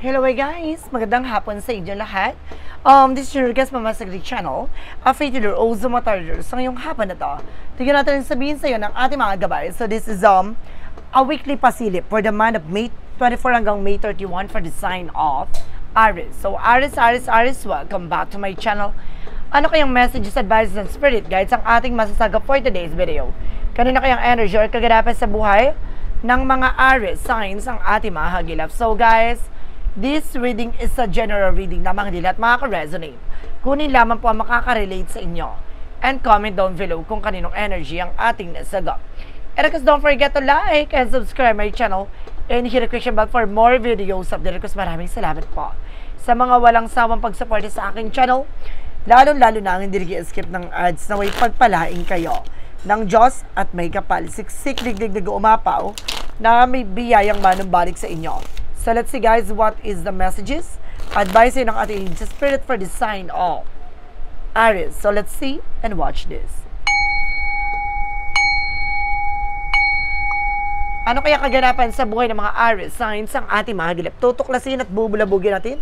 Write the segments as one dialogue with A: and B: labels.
A: Hello guys! Magandang hapon sa inyo lahat. This is your guest Mama Sagri channel, a faithful Ozo Matarder. Sa ngayong hapon na to, tignan natin sabihin sa iyo ng ating mga gabay. So this is a weekly pasilip for the month of May 24 hanggang May 31 for the sign of Aries. So Aries, welcome back to my channel. Ano kayang messages, advices, and spirit guides ang ating masasaga for today's video? Kanina kayang energy or kaganapan sa buhay ng mga Aries signs ang ating mga hagilap. So guys, this reading is a general reading na mga dilat makaka-resonate. Kunin lamang po ang makaka-relate sa inyo. And comment down below kung kaninong energy ang ating nasagot. And of course, don't forget to like and subscribe my channel and hit the question bell for more videos update. Of course, maraming salamat po sa mga walang sawang pagsuporta sa aking channel. Lalo-lalo na ang hindi nag-skip ng ads na may pagpalain kayo ng Diyos at may kapal. Siksik, digdig, umapaw na may biyayang manumbalik sa inyo. So let's see guys, what is the messages? Advice ng ating spirit for the sign of Aries. So let's see and watch this. Ano kaya kaganapan sa buhay ng mga Aries signs ang ating mga hagilap? Tutuklasin at bubulabugin natin.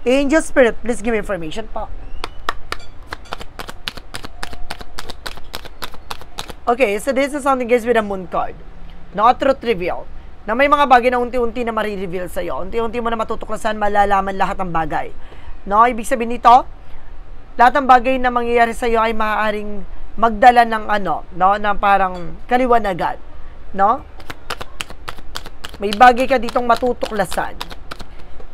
A: Angel Spirit, please give me information po. Okay, so this is something guys with a moon card. Not truth reveal. Na may mga bagay na unti-unti na marireveal sa'yo. Unti-unti mo na matutuklasan, malalaman lahat ng bagay. No? Ibig sabihin nito, lahat ng bagay na mangyayari sa'yo ay maaaring magdala ng ano, no? Na parang kaliwanagan. No? May bagay ka ditong matutuklasan.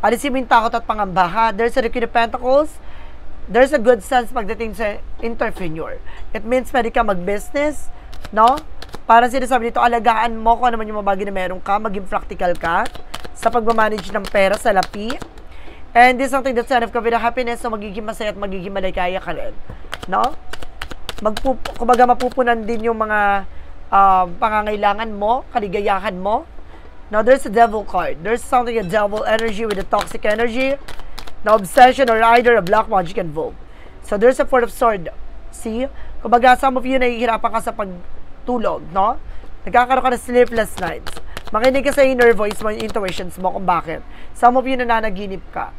A: Alisin mo yung takot at pangamba. There's a Queen of Pentacles. There's a good sense pagdating sa entrepreneur. It means pwede ka mag-business. No? Parang sinasabi dito, alagaan mo kung ano man yung mga bagay na meron ka, maging practical ka sa pagmamanage ng pera sa lapi. And this is something that's sign of happiness, so magiging masaya at magiging maligaya ka rin. No? Kumbaga mapupunan din yung mga pangangailangan mo, kaligayahan mo. Now, there's a devil card. There's something, a devil energy with a toxic energy. Na obsession or either a black magic involved. So, there's a Four of Swords. See? Kumbaga, some of you nahihirapan ka sa pagtulog, no? Nagkakaroon ka ng sleepless nights. Makinig ka sa inner voice mo, intuitions mo kung bakit. Some of you nananaginip ka.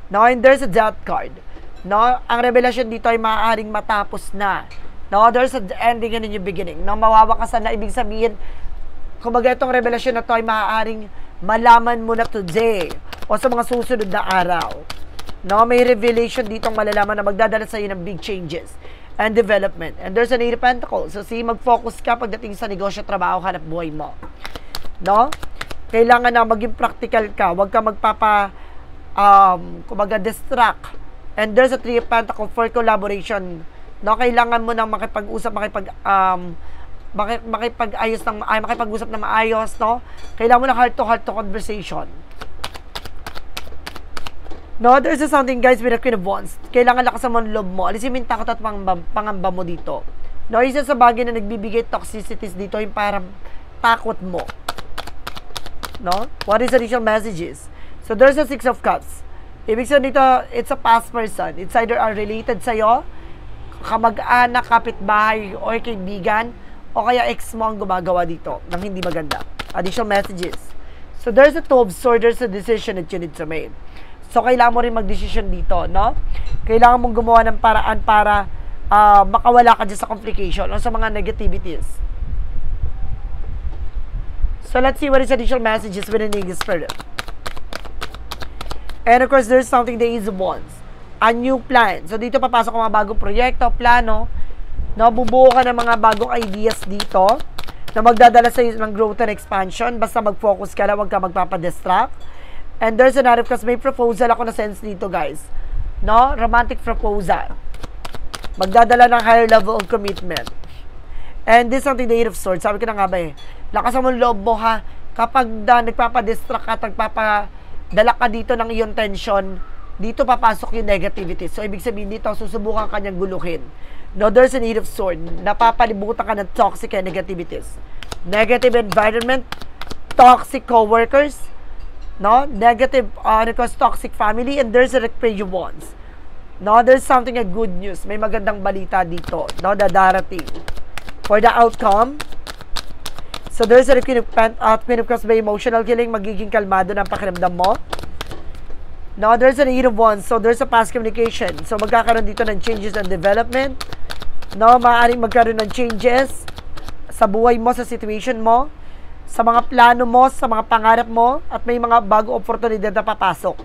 A: No? And there's a death card. No? Ang revelasyon dito ay maaaring matapos na. No? There's an ending and a new beginning. No? Mawawakasan na, ibig sabihin, kumbaga itong revelasyon na to ay maaaring malaman mo na today o sa mga susunod na araw. No? May revelation ditong malalaman na magdadala sa iyo ng big changes and development. And there's an Eight of Pentacles. So, see, mag-focus ka pagdating sa negosyo, trabaho, hanap buhay mo. No? Kailangan na maging practical ka. Huwag ka kumbaga, distract. And there's a Three of Pentacles for collaboration. No? Kailangan mo nang makipag-usap, makipag-usap na maayos, no? Kailangan mo ng heart-to-heart conversation. No, there's something guys with a Queen of Wands. Kailangan lakasan mo ang loob mo. Alisin mo yung takot at pangamba mo dito. No, isa sa bagay na nagbibigay toxicities dito yung parang takot mo. No? What is the additional messages? So, there's a Six of Cups. Ibig sabihin dito, it's a past person. It's either are related sa'yo, kamag-anak, kapitbahay, or kaibigan, o kaya ex mo ang gumagawa dito ng hindi maganda. Additional messages. So, there's a Two of Swords. There's a decision that you need to make. So, kailangan mo rin mag-decision dito, no? Kailangan mong gumawa ng paraan para makawala ka dyan sa complication o sa mga negativities. So, let's see what is additional messages with the Angel Spirit. And of course, there's something the Ace of Wands. A new plan. So, dito papasok ang mga bagong proyekto, plano. No? Bubuo ka ng mga bagong ideas dito na magdadala sa iyo ng growth and expansion. Basta mag-focus ka na, huwag ka magpapadistract. And there's another, because may proposal ako na sense dito guys. No? Romantic proposal. Magdadala ng higher level of commitment. And this is something the Eight of Swords. Sabi ko na nga ba lakasan mo loob mo ha. Kapag nagpapadistract ka at nagpapadala ka dito ng iyong tension, dito papasok yung negativity. So, ibig sabihin dito, susubukan ka niyang guluhin. No, there's an Eight of Swords. Napapalibutan ka ng toxic and negativities. Negative environment, toxic co-workers, no, negative, toxic family, and there's a Page of Wands. No, there's something, a good news. May magandang balita dito, no, darating. For the outcome, So there's a Queen of Cups by emotional healing, magiging kalmado ng pakiramdam mo. No, there's an 8 of Wands. So, there's a past communication. So, magkakaroon dito ng changes and development. No, maaaring magkaroon ng changes sa buhay mo, sa situation mo, sa mga plano mo, sa mga pangarap mo, at may mga bago oportunidad na papasok.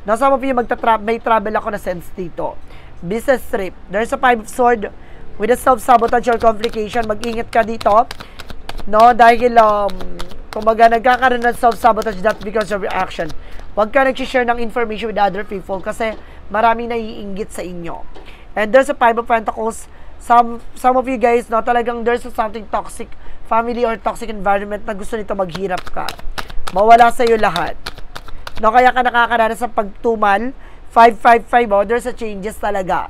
A: No, some of you may travel ako na sense dito. Business trip. There's a 5 of Swords with a self-sabotage or complication. Mag-ingat ka dito. No, dahil kumbaga nagkakaroon ng self-sabotage, that because of your action. Huwag ka nag-share ng information with other people kasi maraming naiinggit sa inyo. And there's a 5 of Pentacles. Some of you guys, no, talagang there's something toxic family or toxic environment na gusto nito maghirap ka. Mawala sa'yo lahat. No, kaya ka nakakaranas sa pagtumal. 555, oh, there's a changes talaga.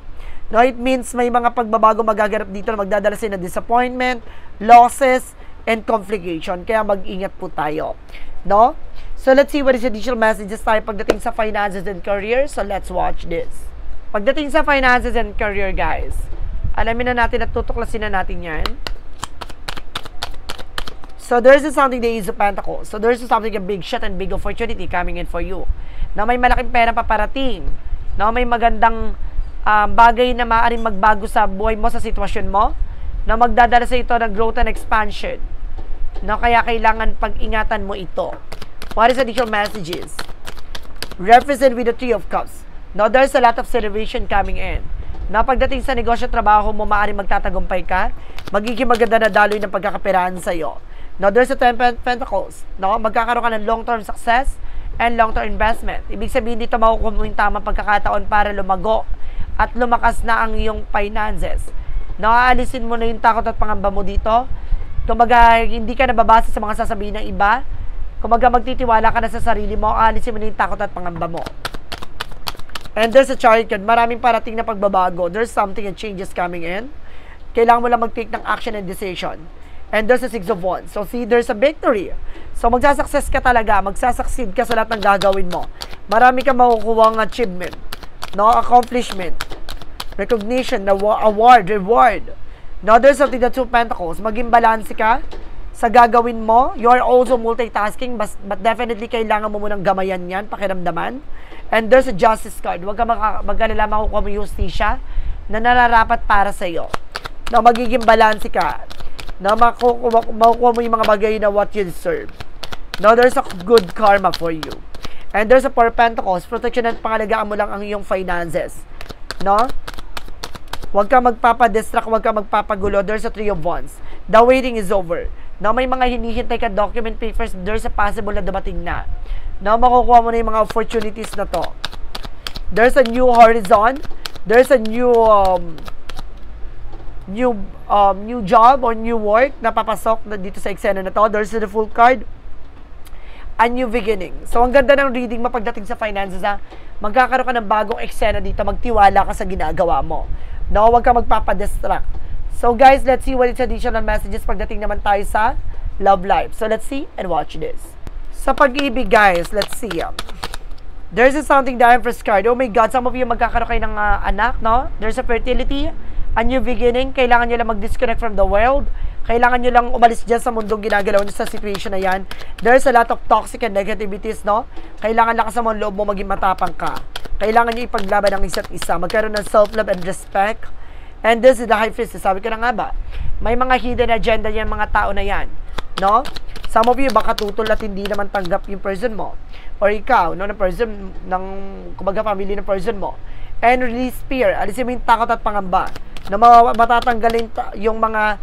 A: No, it means may mga pagbabago magaganap dito na magdadala sa'yo ng disappointment, losses, and complication. Kaya mag-ingat po tayo. No? So, let's see what is the additional messages tayo pagdating sa finances and career. So, let's watch this. Pagdating sa finances and career, guys, alamin na natin at tutuklasin na natin yan. So, there's something, the Ace of Pentacles. So, there's something, a big shot and big opportunity coming in for you. Na may malaking pera paparating. Na may magandang bagay na maaaring magbago sa buhay mo, sa sitwasyon mo. Na magdadala sa ito ng growth and expansion. Na kaya kailangan pag-ingatan mo ito. What is additional messages? Represent with the 3 of Cups. Now, there's a lot of celebration coming in. Na pagdating sa negosyo, trabaho mo, maaaring magtatagumpay ka. Magiging maganda na daloy ng pagkakaperahan sa'yo. Now, there's a 10 Pentacles. No? Magkakaroon ka ng long-term success and long-term investment. Ibig sabihin dito, makukuha mo yung tamang pagkakataon para lumago at lumakas na ang iyong finances. Naaalisin mo na yung takot at pangamba mo dito. Kumbaga, hindi ka nababasa sa mga sasabihin ng iba. Kumbaga, magtitiwala ka na sa sarili mo. Aalisin mo na yung takot at pangamba mo. And there's a Chariot card. Maraming parating na pagbabago. There's something and changes coming in. Kailangan mo lang mag-take ng action and decision. And there's a 6 of Wands. So, see, there's a victory. So, magsasucess ka talaga. Magsasucceed ka sa lahat ng gagawin mo. Marami kang makukuha ng achievement. No? Accomplishment. Recognition. Award. Reward. Now, there's something, the 2 Pentacles. Maging balanse ka sa gagawin mo. You're also multitasking. But definitely, kailangan mo munang gamayan yan. Pakiramdaman. And there's a Justice card. Huwag ka mag-alala, makukuha mo yung justisya na nararapat para sa'yo. Na magiging balanse ka. Na makukuha mo yung mga bagay na what you deserve. Now, there's a good karma for you. And there's a 4 Pentacles. Protection at pangalagaan mo lang ang iyong finances. No? Huwag ka magpapadistract, huwag ka magpapagulo. There's a 3 of Wands. The waiting is over. Now, may mga hinihintay ka document papers. There's a possible na dumating na. Now, makukuha mo na yung mga opportunities na to. There's a new horizon. There's a new job or new work na papasok na dito sa eksena na to. There's the Fool card. A new beginning. So, ang ganda ng reading mo pagdating sa finances, ha? Magkakaroon ka ng bagong eksena dito. Magtiwala ka sa ginagawa mo. No, huwag ka magpapadistract. So, guys, let's see what is additional messages pagdating naman tayo sa love life. So, let's see and watch this. Sa pag-ibig, guys, let's see. There's something, the Empress card. Oh my God, some of you magkakaroon kayo ng anak, no? There's a fertility, a new beginning. Kailangan nyo lang mag-disconnect from the world. Kailangan nyo lang umalis dyan sa mundong ginagalaw nyo sa situation na yan. There's a lot of toxic and negativities, no? Kailangan lakas mo ang loob mo, maging matapang ka. Kailangan nyo ipaglaban ang isa't isa. Magkaroon ng self-love and respect. And this is the High Priestess. Sabi ko na nga ba, may mga hidden agenda yan, mga tao na yan. No? Some of you, baka tutol at hindi naman tanggap yung person mo. Or ikaw, no, na person, ng, kumbaga, family ng person mo. And release fear. Alisin mo yung takot at pangamba. Na matatanggalin yung mga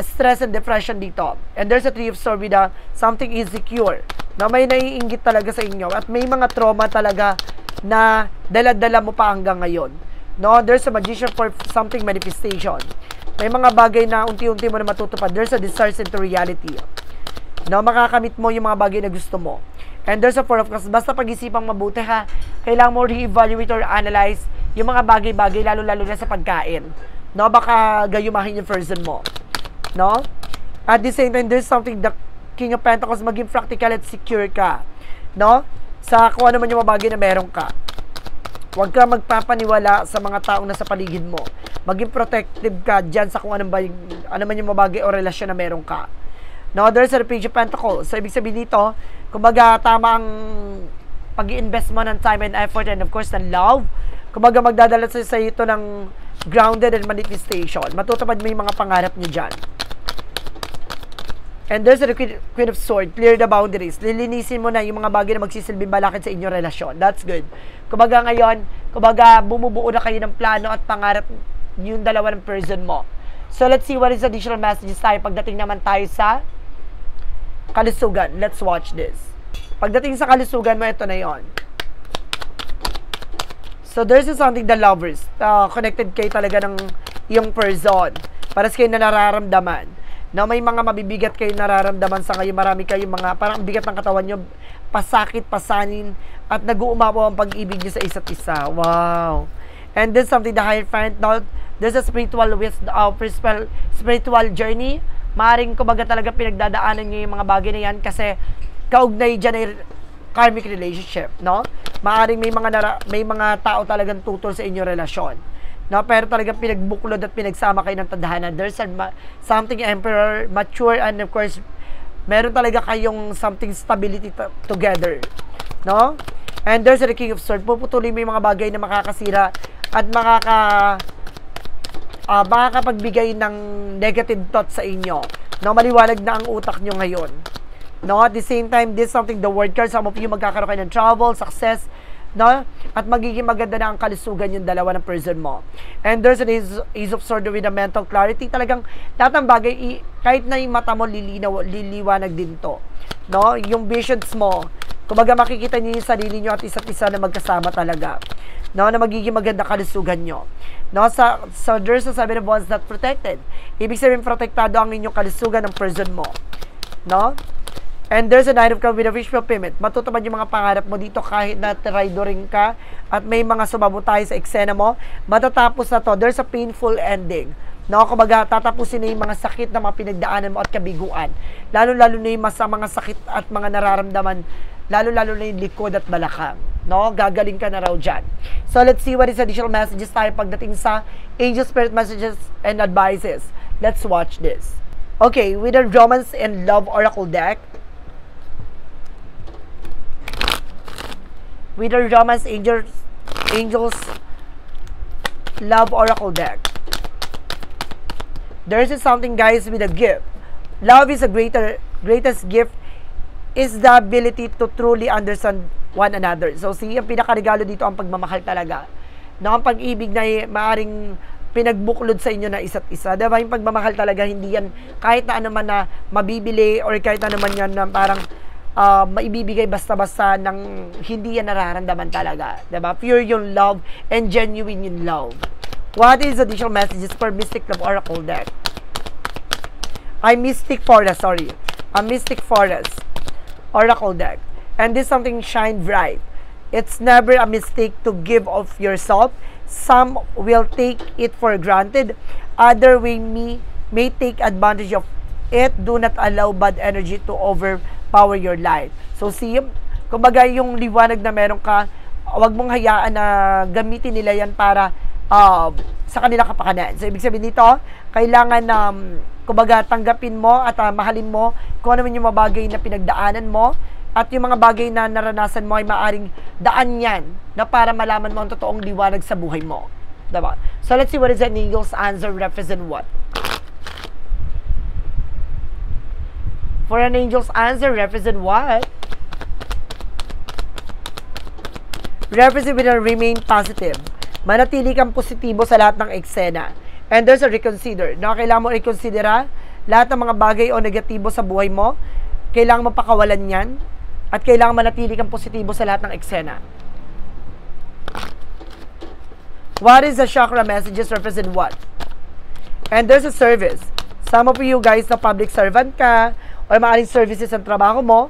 A: stress and depression dito. And there's a 3 of Swords with something insecure. Na may naiinggit talaga sa inyo. At may mga trauma talaga na dala-dala mo pa hanggang ngayon. No, there's a Magician for something manifestation. May mga bagay na unti-unti mo na matutupad. There's a desire into reality. No, makakamit mo yung mga bagay na gusto mo. And there's a 4 of Cups. Basta pag-isipang mabuti, ha. Kailangan mo re-evaluate or analyze yung mga bagay-bagay, lalo-lalo na sa pagkain. No, baka gayumahin yung person mo. No? At the same time, there's something, the King of Pentacles, maging practical at secure ka. No? Sa kung ano man yung mga bagay na meron ka. Huwag ka magpapaniwala sa mga taong nasa paligid mo. Maging protective ka dyan sa kung ano man yung mga bagay o relasyon na meron ka. No, there's a Page of Pentacles. So, ibig sabihin dito, kumbaga, tama ang pag-i-invest mo ng time and effort and of course ng love. Kumbaga magdadala sa ito ng grounded and manifestation. Matutupad mo yung mga pangarap niyo dyan. And there's the Queen of Swords. Clear the boundaries. Lilinisin mo na yung mga bagay na magsisilbing balakid sa inyong relasyon. That's good. Kumbaga ngayon, kumbaga bumubuo na kayo ng plano at pangarap yung dalawa ng person mo. So let's see what is additional messages tayo pagdating naman tayo sa kalusugan. Let's watch this. Pagdating sa kalusugan mo, ito na yon. So there's something the lovers. Connected kayo talaga ng yung person. Para sa kayo na nararamdaman. Na may mga mabibigat kayo nararamdaman sa ngayon. Marami kayong mga, parang bigat ng katawan nyo, pasakit, pasanin, at nag-uumapaw ang pag-ibig nyo sa isa't isa. Wow. And there's something the Hierophant. Now, there's a spiritual journey. Maaring kumbaga talaga pinagdadaanan nyo yung mga bagay na yan kasi kaugnay dyan ay karmic relationship, no? Maaring may mga tao talagang tutol sa inyong relasyon. No, pero talagang pinagbuklod at pinagsama kayo ng tadhana. There's something emperor, mature, and of course, meron talaga kayong something stability together. No? And there's the King of Swords. Puputulin mo yung mga bagay na makakasira at makakapagbigay ng negative thoughts sa inyo. No, maliwanag na ang utak nyo ngayon. No, at the same time, this something the word card. Some of you magkakaroon kayo ng travel, success, no? At magiging maganda na ang kalusugan yung dalawa ng person mo. And there's an Ace of Swords with a mental clarity. Talagang lahat ng bagay, kahit na yung mata mo liliwanag din to. No? Yung visions mo, kumbaga makikita niyo yung sarili niyo at isa't isa na magkasama talaga. No? Na magiging maganda kalusugan niyo. No? So there's a 7 of Wands not protected. Ibig sabihin, protektado ang inyong kalusugan ng person mo. No? And there's a Knight of Cups with a wish fulfillment. Matutupad yung mga pangarap mo dito kahit na traidoring ka at may mga sumabotay sa eksena mo. Matatapos na to. There's a painful ending. No, kumbaga tatapusin na yung mga sakit na mga pinagdaanan mo at kabiguan. Lalo-lalo na yung mga sakit at mga nararamdaman. Lalo-lalo na yung likod at balakang. No, gagaling ka na raw dyan. So let's see what is additional messages tayo pagdating sa Angel Spirit Messages and Advices. Let's watch this. Okay, with the Romance and Love Oracle deck, with the Romance Angels Love Oracle deck. There's something, guys, with a gift. Love is a greatest gift is the ability to truly understand one another. So, see, ang pinakaregalo dito ang pagmamahal talaga. No, ang pag-ibig na maaring pinagbuklod sa inyo na isa't isa. Diba? Yung pagmamahal talaga, hindi yan kahit na ano man na mabibili or kahit na naman yan na parang maibibigay basta-basta ng hindi yan nararamdaman talaga. Diba? Pure yung love and genuine yung love. What is additional messages for Mystic Love Oracle deck? Mystic Forest, sorry. A Mystic Forest Oracle deck. And this something shine bright. It's never a mistake to give of yourself. Some will take it for granted. Other may take advantage of it. Do not allow bad energy to overpower your life. So see, kumbaga yung liwanag na meron ka, wag mong hayaan na gamitin nila yan para sa kanila kapakanan. So ibig sabihin dito, kailangan kumbaga tanggapin mo at mahalin mo kung ano man yung mga bagay na pinagdaanan mo at yung mga bagay na naranasan mo ay maaring daan yan na para malaman mo ang totoong liwanag sa buhay mo. Diba? So let's see what is an Angel's answer represent what? For an Angel's answer represent what? Represent with a remain positive. Manatili kang positibo sa lahat ng eksena. And there's a reconsider. Na kailangan mo reconsidera lahat ng mga bagay o negatibo sa buhay mo. Kailangan mo pakawalan yan. At kailangan manatili kang positibo sa lahat ng eksena. What is the chakra messages represent what? And there's a service. Some of you guys na public servant ka or maaaring services ang trabaho mo.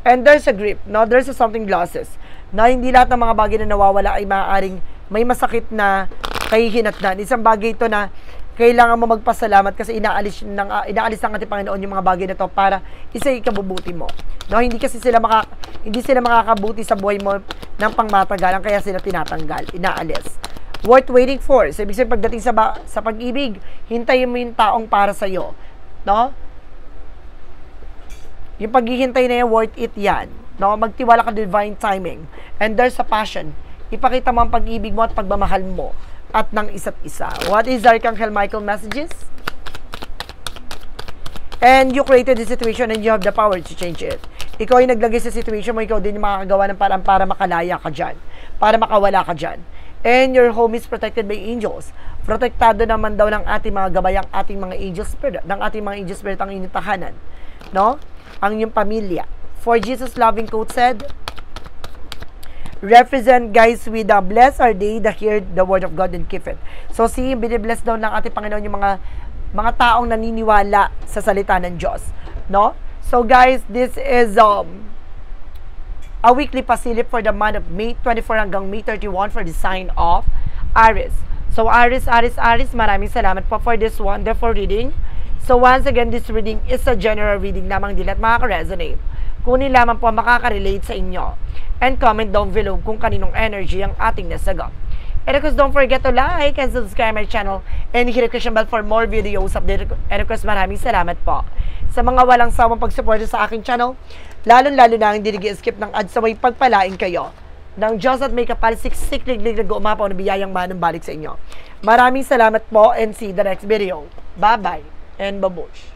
A: And there's a grip. No? There's a something losses. Na hindi lahat ng mga bagay na nawawala ay maaaring may masakit na kahihinatnan. Isang bagay ito na kailangan mo magpasalamat kasi inaalis ng ating Panginoon yung mga bagay na to para isa ikabubuti mo. No, hindi sila makakabuti sa buhay mo ng pangmatagalan kaya sila tinatanggal, inaalis. Worth waiting for. So, ibig sabihin pagdating sa pag-ibig, hintayin mo yung taong para sa iyo. No? Yung paghihintay na yan, worth it yan. No, magtiwala ka divine timing. And there's a passion. Ipakita mo ang pag-ibig mo at pagmamahal mo at ng isa't isa. What is Archangel Michael messages? And you created the situation and you have the power to change it. Ikaw ay naglagay sa situation mo, ikaw din yung makakagawa ng parang para makalaya ka dyan, para makawala ka dyan. And your home is protected by angels. Protektado naman daw ng ating mga gabay, ang ating mga angel spirit, ng ating mga angel spirit ang inyong tahanan. No? Ang inyong pamilya. For Jesus loving quote said, represent guys with the blessed are they that hear the word of God and keep it. So see, binibless daw ng ating Panginoon yung mga taong naniniwala sa salita ng Diyos. No? So guys, this is a weekly pasilip for the month of May 24 hanggang May 31 for the sign of Aries. So Aries, maraming salamat po for this wonderful reading. So once again, this reading is a general reading lamang, di lahat makaka-resonate. Kunin lamang po makaka-relate sa inyo. And comment down below kung kaninong energy ang ating nasagap. And of course, don't forget to like and subscribe my channel and hit the notification bell for more videos update. And of course, maraming salamat po sa mga walang sawang pagsuporta sa aking channel. Lalo-lalo na hindi nag-skip ng ads, saway pagpalain kayo ng Diyos at may kapalisik siklig-lig nag-uumapaw na biyayang manong balik sa inyo. Maraming salamat po and see you the next video. Bye-bye and babush.